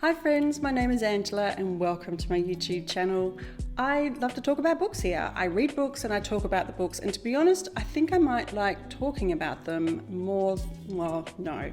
Hi friends, my name is Angela and welcome to my YouTube channel. I love to talk about books here. I read books and I talk about the books, and to be honest, I think I might like talking about them more, no.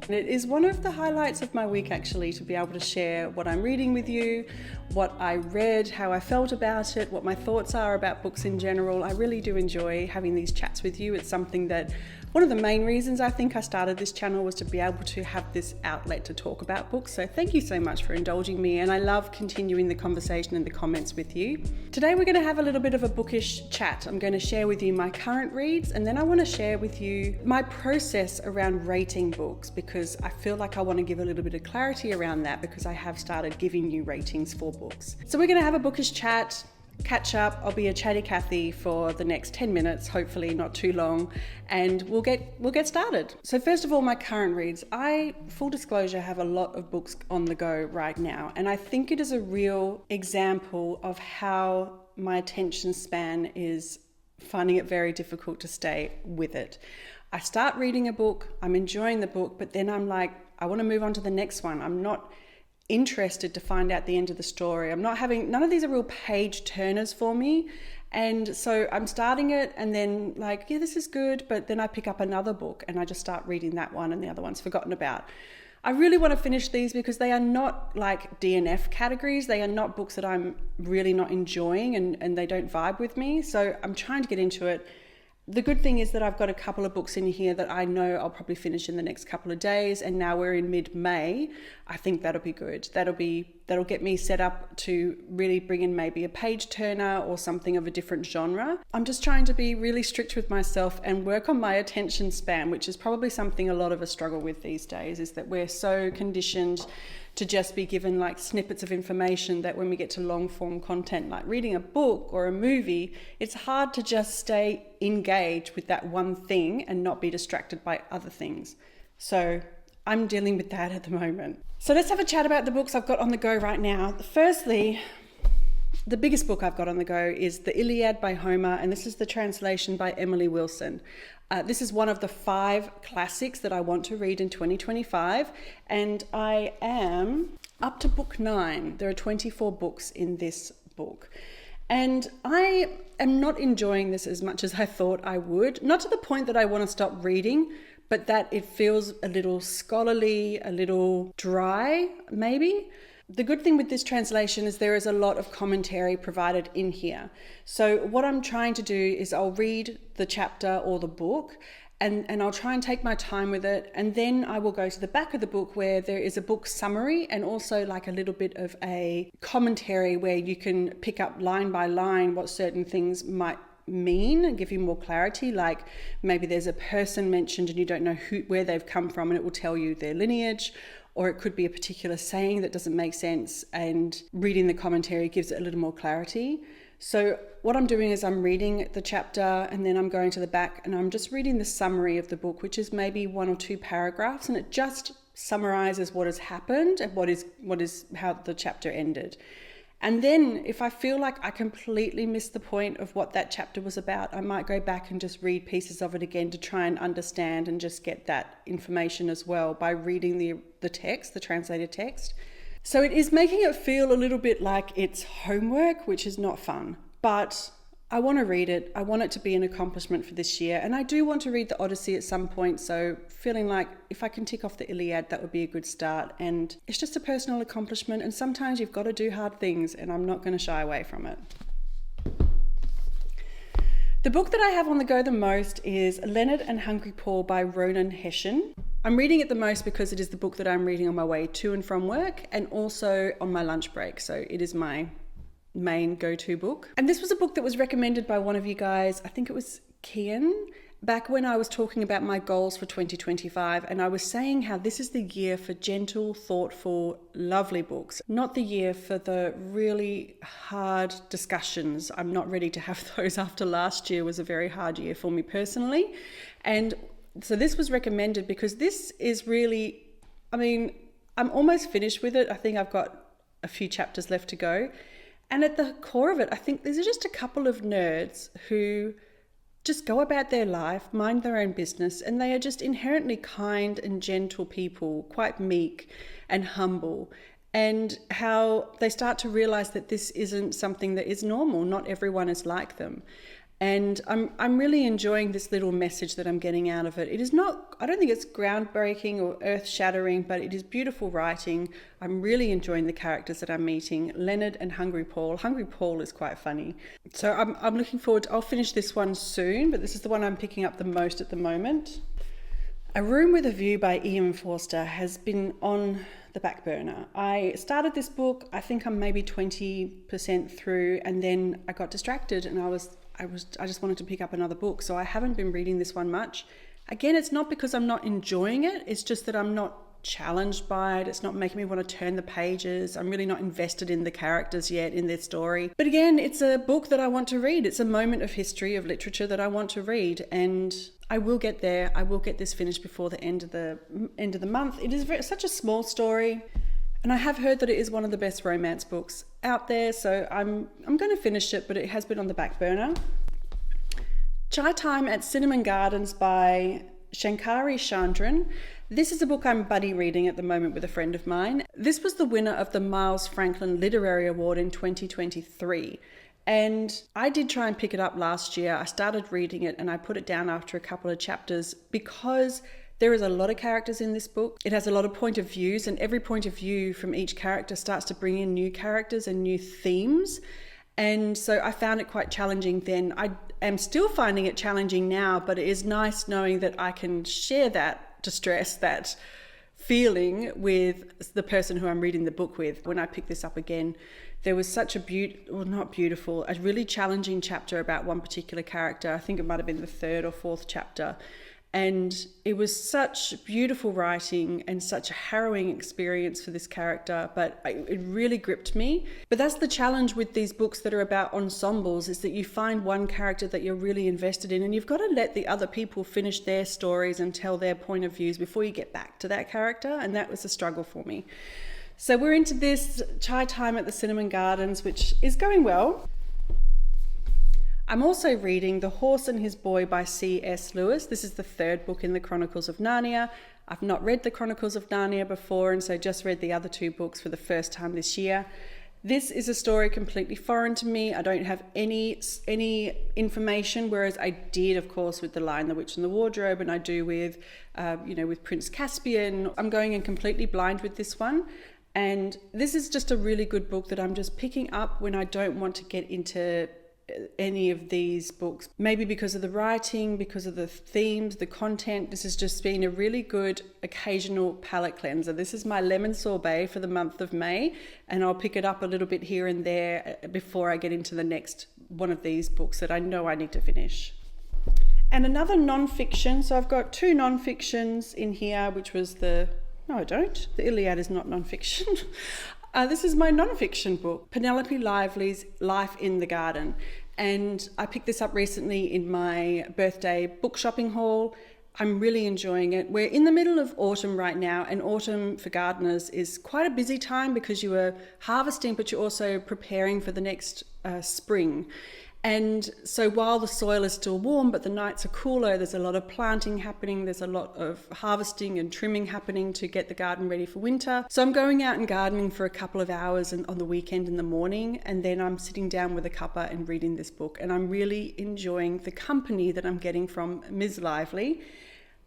It is one of the highlights of my week actually, to be able to share what I'm reading with you, what I read, how I felt about it, what my thoughts are about books in general. I really do enjoy having these chats with you. It's something that one of the main reasons I think I started this channel was to be able to have this outlet to talk about books. So thank you so much for indulging me, and I love continuing the conversation in the comments with you. Today we're going to have a little bit of a bookish chat. I'm going to share with you my current reads, and then I want to share with you my process around rating books, because I feel like I want to give a little bit of clarity around that, because I have started giving you ratings for books. So we're going to have a bookish chat, catch up. I'll be a chatty Cathy for the next 10 minutes, hopefully not too long, and we'll get started. So first of all, my current reads. I, full disclosure, have a lot of books on the go right now, and I think it is a real example of how my attention span is finding it very difficult to stay with it. I start reading a book, I'm enjoying the book, but then I'm like, I want to move on to the next one. I'm not interested to find out the end of the story. None of these are real page turners for me. And so I'm starting it and then like, yeah, this is good. But then I pick up another book and I just start reading that one and the other one's forgotten about. I really want to finish these because they are not like DNF categories. They are not books that I'm really not enjoying and they don't vibe with me. So I'm trying to get into it. The good thing is that I've got a couple of books in here that I know I'll probably finish in the next couple of days, and now we're in mid-May. I think that'll be good. That'll get me set up to really bring in maybe a page turner or something of a different genre. I'm just trying to be really strict with myself and work on my attention span, which is probably something a lot of us struggle with these days, is that we're so conditioned to just be given like snippets of information that when we get to long form content, like reading a book or a movie, it's hard to just stay engaged with that one thing and not be distracted by other things. So I'm dealing with that at the moment. So let's have a chat about the books I've got on the go right now. Firstly, the biggest book I've got on the go is the Illiad by Homer, and this is the translation by Emily Wilson. This is one of the 5 classics that I want to read in 2025, and I am up to book 9. There are 24 books in this book, and I am not enjoying this as much as I thought I would. Not to the point that I want to stop reading, but that it feels a little scholarly, a little dry, maybe. The good thing with this translation is there is a lot of commentary provided in here. So what I'm trying to do is I'll read the chapter or the book and I'll try and take my time with it. And then I will go to the back of the book where there is a book summary and also like a little bit of a commentary where you can pick up line by line what certain things might mean and give you more clarity. Like maybe there's a person mentioned and you don't know where they've come from, and it will tell you their lineage. Or it could be a particular saying that doesn't make sense, and reading the commentary gives it a little more clarity. So what I'm doing is I'm reading the chapter and then I'm going to the back and I'm just reading the summary of the book, which is maybe 1 or 2 paragraphs, and it just summarizes what has happened and what is how the chapter ended. And then if I feel like I completely missed the point of what that chapter was about, I might go back and just read pieces of it again to try and understand and just get that information as well by reading the text, the translated text. So it is making it feel a little bit like it's homework, which is not fun, but I want to read it. I want it to be an accomplishment for this year. And I do want to read the Odyssey at some point. So feeling like if I can tick off the Illiad, that would be a good start. And it's just a personal accomplishment. And sometimes you've got to do hard things, and I'm not going to shy away from it. The book that I have on the go the most is Leonard and Hungry Paul by Ronan Hession. I'm reading it the most because it is the book that I'm reading on my way to and from work and also on my lunch break. So it is my main go-to book. And this was a book that was recommended by one of you guys, I think it was Kian, back when I was talking about my goals for 2025, and I was saying how this is the year for gentle, thoughtful, lovely books, not the year for the really hard discussions. I'm not ready to have those after last year was a very hard year for me personally. And so this was recommended because this is really, I'm almost finished with it. I think I've got a few chapters left to go. And at the core of it, I think these are just a couple of nerds who just go about their life, mind their own business, and they are just inherently kind and gentle people, quite meek and humble, and how they start to realize that this isn't something that is normal. Not everyone is like them. And I'm really enjoying this little message that I'm getting out of it. It is not, I don't think it's groundbreaking or earth-shattering, but it is beautiful writing. I'm really enjoying the characters that I'm meeting, Leonard and Hungry Paul. Hungry Paul is quite funny. So I'm looking forward to, I'll finish this one soon, but this is the one I'm picking up the most at the moment. A Room with a View by Ian Forster has been on the back burner. I started this book, I think I'm maybe 20% through, and then I got distracted and I just wanted to pick up another book. So I haven't been reading this one much. Again, it's not because I'm not enjoying it. It's just that I'm not challenged by it. It's not making me want to turn the pages. I'm really not invested in the characters yet, in their story. But again, it's a book that I want to read. It's a moment of history, of literature that I want to read. And I will get there. I will get this finished before the end of the month. It is such a small story. And I have heard that it is one of the best romance books out there, so I'm going to finish it, but it has been on the back burner. Chai Time at Cinnamon Gardens by Shankari Chandran. This is a book I'm buddy reading at the moment with a friend of mine. This was the winner of the Miles Franklin Literary Award in 2023. And I did try and pick it up last year. I started reading it and I put it down after a couple of chapters because there is a lot of characters in this book. It has a lot of point of views, and every point of view from each character starts to bring in new characters and new themes. And so I found it quite challenging then. I am still finding it challenging now, but it is nice knowing that I can share that distress, that feeling with the person who I'm reading the book with. When I pick this up again, there was such a a really challenging chapter about one particular character. I think it might have been the third or fourth chapter. And it was such beautiful writing and such a harrowing experience for this character, but it really gripped me. But that's the challenge with these books that are about ensembles, is that you find one character that you're really invested in, and you've got to let the other people finish their stories and tell their point of views before you get back to that character. And that was a struggle for me. So we're into this Chai Time at the Cinnamon Gardens, which is going well. I'm also reading The Horse and His Boy by C.S. Lewis. This is the third book in the Chronicles of Narnia. I've not read the Chronicles of Narnia before, and so just read the other two books for the first time this year. This is a story completely foreign to me. I don't have any information, whereas I did, of course, with The Lion, the Witch and the Wardrobe, and I do with, with Prince Caspian. I'm going in completely blind with this one. And this is just a really good book that I'm just picking up when I don't want to get into any of these books, maybe because of the writing, because of the themes, the content. This has just been a really good occasional palate cleanser. This is my lemon sorbet for the month of May, and I'll pick it up a little bit here and there before I get into the next one of these books that I know I need to finish. And another non-fiction, so I've got two non-fictions in here, which was no I don't, the Illiad is not non-fiction. This is my non-fiction book, Penelope Lively's Life in the Garden. And I picked this up recently in my birthday book shopping haul. I'm really enjoying it. We're in the middle of autumn right now, and autumn for gardeners is quite a busy time because you are harvesting, but you're also preparing for the next spring. And so while the soil is still warm, but the nights are cooler, there's a lot of planting happening. There's a lot of harvesting and trimming happening to get the garden ready for winter. So I'm going out and gardening for a couple of hours on the weekend in the morning, and then I'm sitting down with a cuppa and reading this book. And I'm really enjoying the company that I'm getting from Ms. Lively.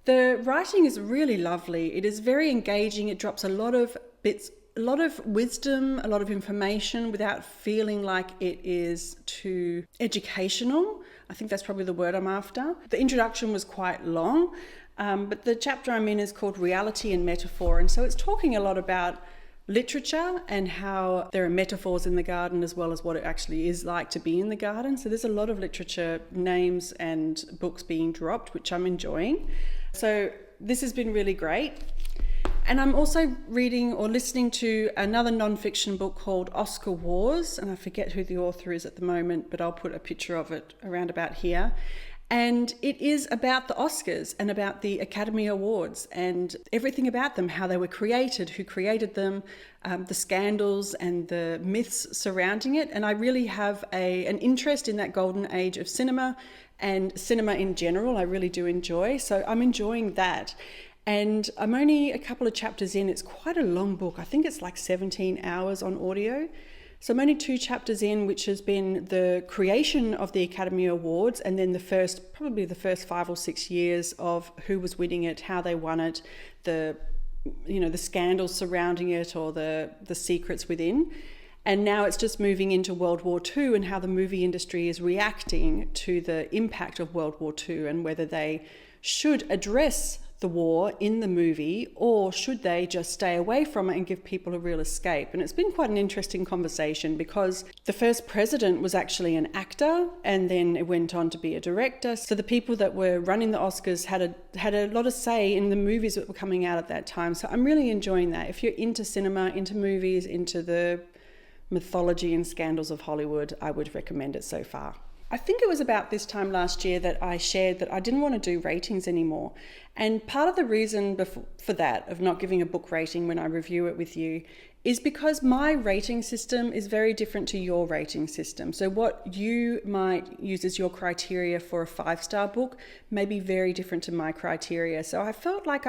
The writing is really lovely. It is very engaging. It drops a lot of bits, a lot of wisdom, a lot of information without feeling like it is too educational. I think that's probably the word I'm after. The introduction was quite long, but the chapter I'm in is called Reality and Metaphor. And so it's talking a lot about literature and how there are metaphors in the garden as well as what it actually is like to be in the garden. So there's a lot of literature names and books being dropped, which I'm enjoying. So this has been really great. And I'm also reading or listening to another non-fiction book called Oscar Wars, and I forget who the author is at the moment, but I'll put a picture of it around about here. And it is about the Oscars and about the Academy Awards and everything about them, how they were created, who created them, the scandals and the myths surrounding it. And I really have an interest in that golden age of cinema and cinema in general. I really do enjoy. So I'm enjoying that. And I'm only a couple of chapters in. It's quite a long book. I think it's like 17 hours on audio. So I'm only 2 chapters in, which has been the creation of the Academy Awards, and then probably the first 5 or 6 years of who was winning it, how they won it, the scandals surrounding it, or the secrets within. And now it's just moving into World War II and how the movie industry is reacting to the impact of World War II and whether they should address the war in the movie, or should they just stay away from it and give people a real escape? And it's been quite an interesting conversation because the first president was actually an actor, and then it went on to be a director. So the people that were running the Oscars had a lot of say in the movies that were coming out at that time. So I'm really enjoying that. If you're into cinema, into movies, into the mythology and scandals of Hollywood, I would recommend it so far. I think it was about this time last year that I shared that I didn't want to do ratings anymore. And part of the reason for that, of not giving a book rating when I review it with you, is because my rating system is very different to your rating system. So what you might use as your criteria for a 5-star book may be very different to my criteria. So I felt like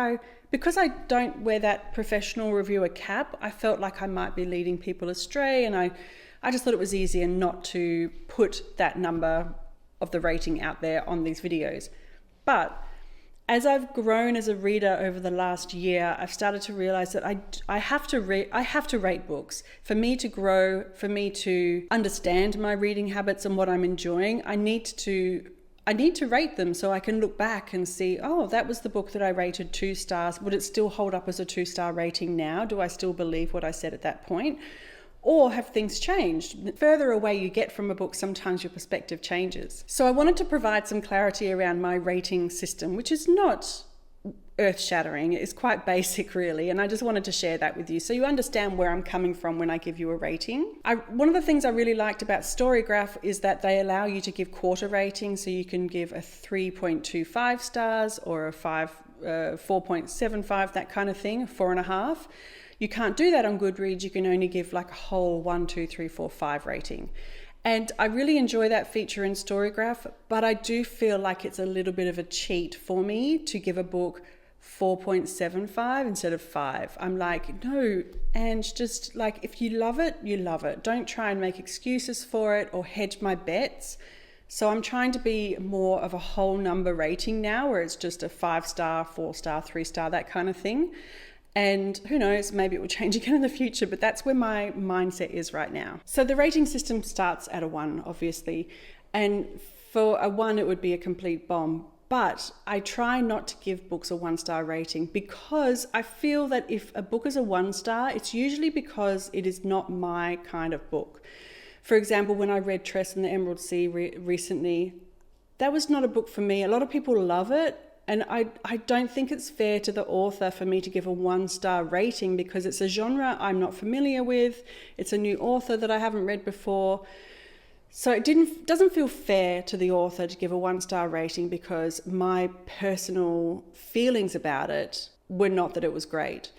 because I don't wear that professional reviewer cap, I felt like I might be leading people astray, and I just thought it was easier not to put that number of the rating out there on these videos. But as I've grown as a reader over the last year, I've started to realize that I have to rate books. For me to grow, for me to understand my reading habits and what I'm enjoying, I need to rate them so I can look back and see, oh, that was the book that I rated 2 stars. Would it still hold up as a 2-star rating now? Do I still believe what I said at that point? Or have things changed? The further away you get from a book, sometimes your perspective changes. So I wanted to provide some clarity around my rating system, which is not earth-shattering. It's quite basic, really, and I just wanted to share that with you so you understand where I'm coming from when I give you a rating. One of the things I really liked about Storygraph is that they allow you to give quarter ratings, so you can give a 3.25 stars or a 4.75, that kind of thing, 4.5. You can't do that on Goodreads. You can only give like a whole 1, 2, 3, 4, 5 rating. And I really enjoy that feature in Storygraph, but I do feel like it's a little bit of a cheat for me to give a book 4.75 instead of 5. I'm like, no, Ange, just like, if you love it, you love it. Don't try and make excuses for it or hedge my bets. So I'm trying to be more of a whole number rating now, where it's just a 5-star, 4-star, 3-star, that kind of thing. And who knows, maybe it will change again in the future, but that's where my mindset is right now. So the rating system starts at a 1, obviously. And for a 1, it would be a complete bomb. But I try not to give books a 1-star rating because I feel that if a book is a 1-star, it's usually because it is not my kind of book. For example, when I read Tress and the Emerald Sea recently, that was not a book for me. A lot of people love it. And I don't think it's fair to the author for me to give a 1-star rating because it's a genre I'm not familiar with. It's a new author that I haven't read before. So it doesn't feel fair to the author to give a 1-star rating because my personal feelings about it were not that it was great.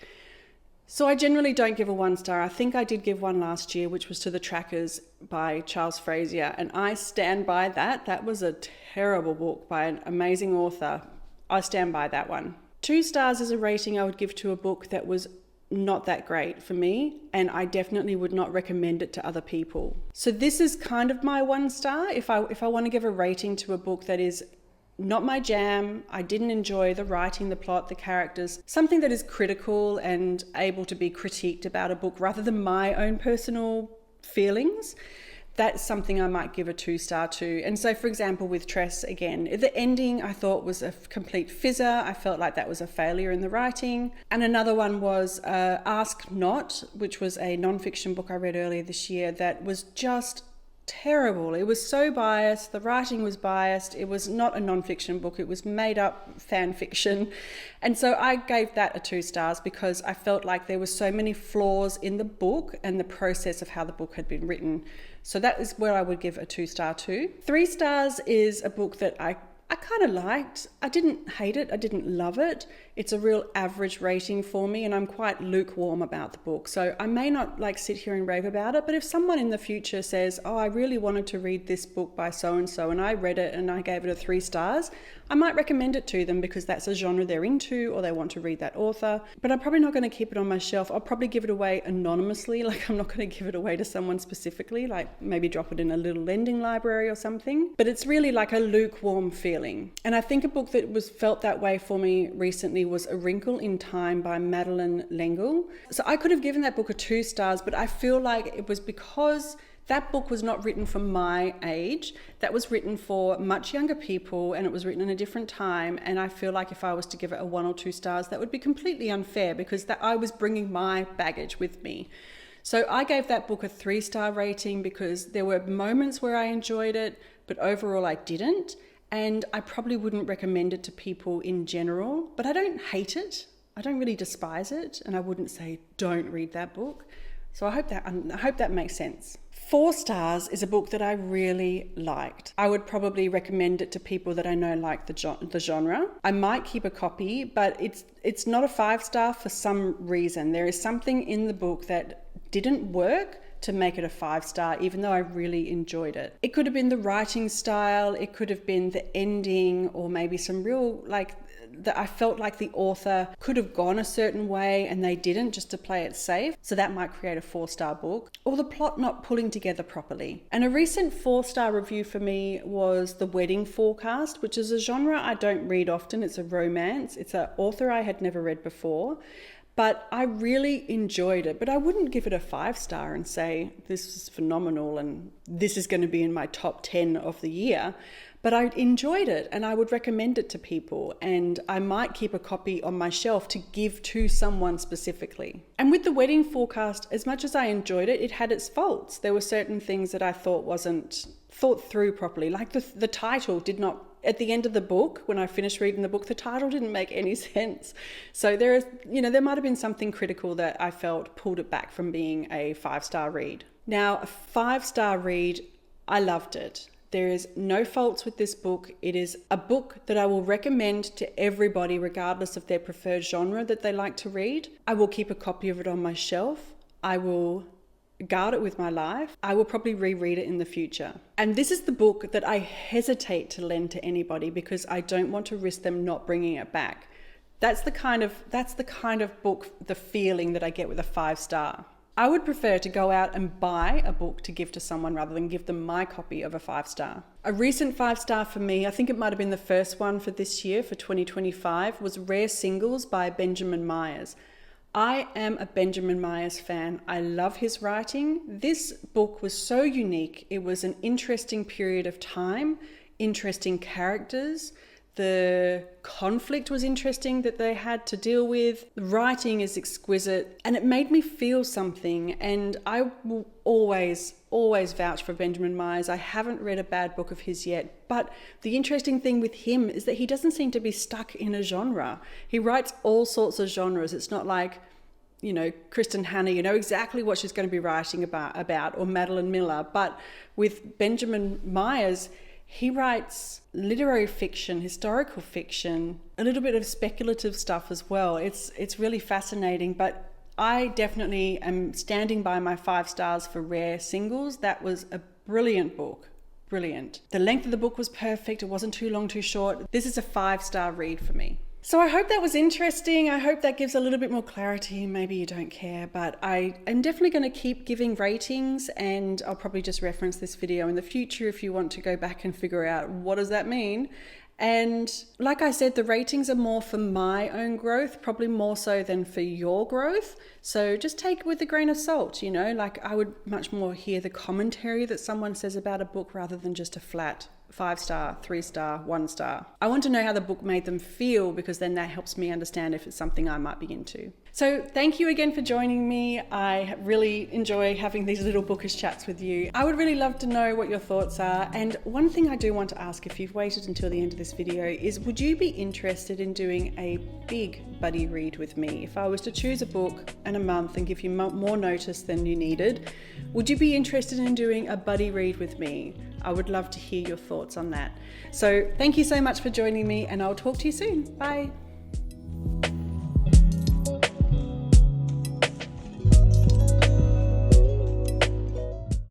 So I generally don't give a 1-star. I think I did give one last year, which was To the Trackers by Charles Frazier. And I stand by that. That was a terrible book by an amazing author. I stand by that one. 2 stars is a rating I would give to a book that was not that great for me, and I definitely would not recommend it to other people. So this is kind of my 1 star. If I want to give a rating to a book that is not my jam, I didn't enjoy the writing, the plot, the characters, something that is critical and able to be critiqued about a book rather than my own personal feelings, that's something I might give a 2-star to. And so, for example, with Tress, again, the ending I thought was a complete fizzer. I felt like that was a failure in the writing. And another one was Ask Not, which was a non-fiction book I read earlier this year that was just terrible. It was so biased. The writing was biased. It was not a non-fiction book. It was made up fan fiction. And so I gave that a 2 stars because I felt like there were so many flaws in the book and the process of how the book had been written. So that is where I would give a 2-star to. 3 stars is a book that I I kind of liked. I didn't hate it. I didn't love it. It's a real average rating for me, and I'm quite lukewarm about the book. So I may not like sit here and rave about it, but if someone in the future says, oh, I really wanted to read this book by so-and-so, and I read it and I gave it a 3 stars, I might recommend it to them because that's a genre they're into or they want to read that author. But I'm probably not going to keep it on my shelf. I'll probably give it away anonymously. Like, I'm not going to give it away to someone specifically, like maybe drop it in a little lending library or something. But it's really like a lukewarm feeling. And I think a book that felt that way for me recently was A Wrinkle in Time by Madeline. So I could have given that book a 2 stars, but I feel like it was because that book was not written for my age. That was written for much younger people, and it was written in a different time. And I feel like if I was to give it a 1 or 2 stars, that would be completely unfair because I was bringing my baggage with me. So I gave that book a 3-star rating because there were moments where I enjoyed it, but overall I didn't. And I probably wouldn't recommend it to people in general, but I don't hate it. I don't really despise it. And I wouldn't say, don't read that book. So I hope that makes sense. 4 stars is a book that I really liked. I would probably recommend it to people that I know like the genre. I might keep a copy, but it's not a 5-star for some reason. There is something in the book that didn't work to make it a 5-star, even though I really enjoyed it. It could have been the writing style, it could have been the ending, or maybe some real, that I felt like the author could have gone a certain way and they didn't, just to play it safe. So that might create a 4-star book. Or the plot not pulling together properly. And a recent 4-star review for me was The Wedding Forecast, which is a genre I don't read often. It's a romance. It's an author I had never read before. But I really enjoyed it. But I wouldn't give it a 5-star and say, this is phenomenal and this is going to be in my top 10 of the year. But I enjoyed it and I would recommend it to people, and I might keep a copy on my shelf to give to someone specifically. And with The Wedding Forecast, as much as I enjoyed it, it had its faults. There were certain things that I thought wasn't thought through properly. Like the title did not, at the end of the book, when I finished reading the book, the title didn't make any sense. So there might have been something critical that I felt pulled it back from being a 5-star read. Now, a 5-star read, I loved it. There is no faults with this book. It is a book that I will recommend to everybody, regardless of their preferred genre that they like to read. I will keep a copy of it on my shelf. I will guard it with my life. I will probably reread it in the future. And this is the book that I hesitate to lend to anybody because I don't want to risk them not bringing it back. That's the kind of book, the feeling that I get with a 5-star. I would prefer to go out and buy a book to give to someone rather than give them my copy of a 5-star. A recent 5-star for me, I think it might have been the first one for this year, for 2025, was Rare Singles by Benjamin Myers. I am a Benjamin Myers fan. I love his writing. This book was so unique. It was an interesting period of time, interesting characters. The conflict was interesting that they had to deal with. The writing is exquisite and it made me feel something. And I will always vouch for Benjamin Myers. I haven't read a bad book of his yet, but the interesting thing with him is that he doesn't seem to be stuck in a genre. He writes all sorts of genres. It's not like, Kristen Hanna, exactly what she's going to be writing about, or Madeline Miller. But with Benjamin Myers, he writes literary fiction, historical fiction, a little bit of speculative stuff as well. It's really fascinating, but I definitely am standing by my 5 stars for Rare Singles. That was a brilliant book. Brilliant. The length of the book was perfect. It wasn't too long, too short. This is a 5-star read for me. So I hope that was interesting. I hope that gives a little bit more clarity. Maybe you don't care, but I am definitely going to keep giving ratings, and I'll probably just reference this video in the future if you want to go back and figure out what does that mean. And like I said, the ratings are more for my own growth, probably more so than for your growth. So just take it with a grain of salt, like I would much more hear the commentary that someone says about a book rather than just a flat 5-star, 3-star, 1-star. I want to know how the book made them feel, because then that helps me understand if it's something I might be into. So thank you again for joining me. I really enjoy having these little bookish chats with you. I would really love to know what your thoughts are. And one thing I do want to ask, if you've waited until the end of this video, is would you be interested in doing a big buddy read with me? If I was to choose a book in a month and give you more notice than you needed, would you be interested in doing a buddy read with me? I would love to hear your thoughts on that. So thank you so much for joining me, and I'll talk to you soon. Bye.